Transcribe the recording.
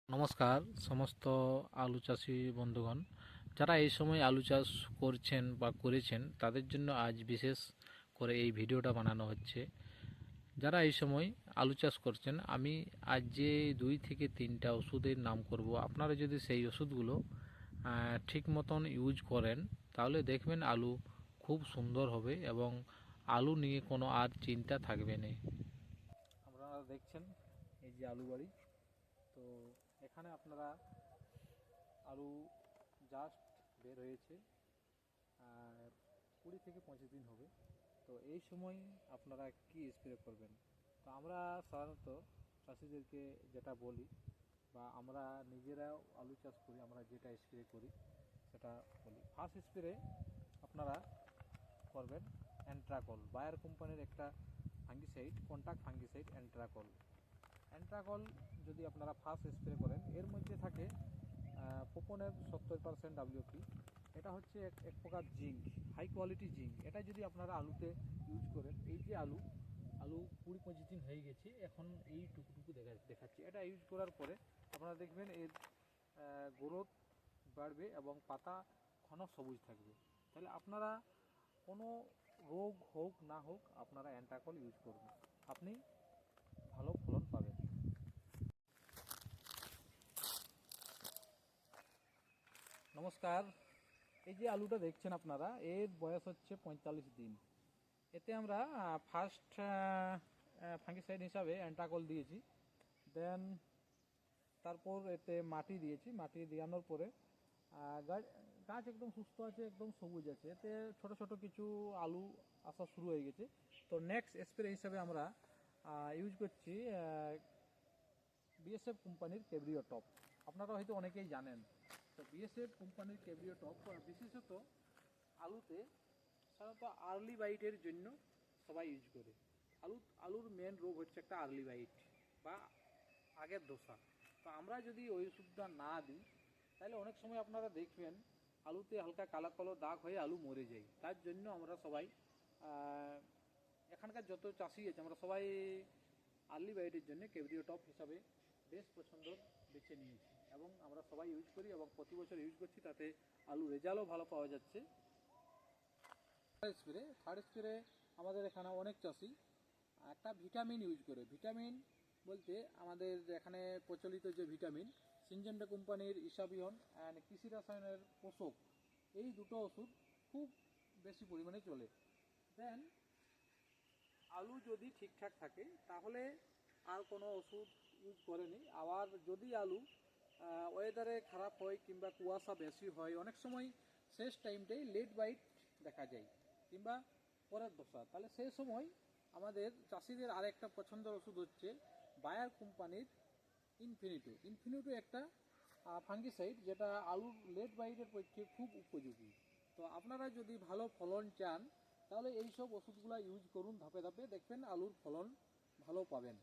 নমস্কার সমস্ত আলু চাষি বন্ধুগণ, যারা এই সময় আলু চাষ করছেন বা করেছেন তাদের জন্য আজ বিশেষ করে এই ভিডিওটা বানানো হচ্ছে। যারা এই সময় আলু চাষ করছেন, আমি আজ যে 2 থেকে 3টা ওষুধের নাম করব, আপনারা যদি সেই ওষুধগুলো ঠিক মতন ইউজ করেন তাহলে দেখবেন আলু খুব সুন্দর হবে এবং আলু নিয়ে কোনো আর চিন্তা থাকবে না। আপনারা দেখছেন এই যে আলু বাড়ি, তো এখানে আপনারা আলু জাস্ট বের হয়েছে, আর 20 থেকে 25 দিন হবে। তো এই সময় আপনারা কি স্প্রে করবেন? তো আমরা সাধারণত চাষিদেরকে যেটা বলি বা আমরা নিজেরাও আলু চাষ করি, আমরা যেটা স্প্রে করি সেটা বলি। ফার্স্ট স্প্রে আপনারা করবেন অ্যান্ট্রাকল, বায়ার কোম্পানির একটা fungicide, contact fungicide Antracol. Antracol যদি আপনারা ফার্স্ট স্প্রে করেন, এর মধ্যে থাকে পোপনের 70% WP। এটা হচ্ছে এক প্রকার জিঙ্ক, হাই কোয়ালিটি জিঙ্ক। এটা যদি আপনারা আলুতে ইউজ করেন, এই যে আলু 20-25 দিন হয়ে গেছে, এখন এই টুকুটুকু দেখাচ্ছি। এটা ইউজ করার পরে আপনারা দেখবেন এর গ্রোথ বাড়বে এবং পাতা ঘন সবুজ থাকবে। তাহলে আপনারা কোনো রোগ হোক না হোক আপনারা অ্যান্ট্রাকল ইউজ করবেন, আপনি ভালো ফলন পাবেন। নমস্কার, এই যে আলুটা দেখছেন আপনারা, এর বয়স হচ্ছে 45 দিন। এতে আমরা ফার্স্ট ফাঙ্গিসাইড হিসাবে অ্যান্ট্রাকল দিয়েছি, দেন তারপর এতে মাটি দিয়েছি। মাটি দেওয়ানোর পরে গাছ একদম সুস্থ আছে, একদম সবুজ আছে। এতে ছোট ছোট কিছু আলু আসা শুরু হয়ে গেছে। তো নেক্সট স্প্রে হিসাবে আমরা ইউজ করছি বিএসএফ কোম্পানির ক্যাব্রিও টপ। আপনারা হয়তো অনেকেই জানেন। তো বিএসএফ কোম্পানির ক্যাব্রিও টপ বিশেষত আলুতে সাধারণত আর্লি বাইটের জন্য সবাই ইউজ করে। আলুর মেন রোগ হচ্ছে একটা আর্লি বাইট বা আগের দোসা। তো আমরা যদি ওই ওষুধটা না দিই তাহলে অনেক সময় আপনারা দেখবেন আলুতে হালকা কালো কালো দাগ হয়ে আলু মরে যায়। তার জন্য আমরা সবাই এখানকার যত চাষি আছে আমরা সবাই আর্লি বাইটের জন্য ক্যাব্রিও টপ হিসাবে বেশ পছন্দ বেছে নিয়েছি এবং আমরা সবাই ইউজ করি এবং প্রতি বছর ইউজ করছি। তাতে আলু রেজাল্টও ভালো পাওয়া যাচ্ছে। থার্ড স্প্রে আমাদের এখানে অনেক চাষি একটা ভিটামিন ইউজ করে। ভিটামিন বলতে আমাদের এখানে প্রচলিত যে ভিটামিন, সিনজেন্টা কোম্পানির ইসাবিয়ন অ্যান্ড কৃষি রসায়নের পোষক, এই দুটো ওষুধ খুব বেশি পরিমাণে চলে। দেন আলু যদি ঠিকঠাক থাকে তাহলে আর কোনো ওষুধ ইউজ করেনি। আবার যদি আলু ওয়েদারে খারাপ হয় কিংবা কুয়াশা বেশি হয়, অনেক সময় শেষ টাইমটাই লেট বাইট দেখা যায় কিংবা পরের দশা, তাহলে সেই সময় আমাদের চাষিদের আরেকটা পছন্দের ওষুধ হচ্ছে বায়ার কোম্পানির ইনফিনিটো একটা ফাঙ্গিসাইড, যেটা আলুর লেট বাইটের পক্ষে খুব উপযোগী। তো আপনারা যদি ভালো ফলন চান তাহলে এই সব ওষুধগুলো ইউজ করুন ধাপে ধাপে, দেখবেন আলুর ফলন ভালো পাবেন।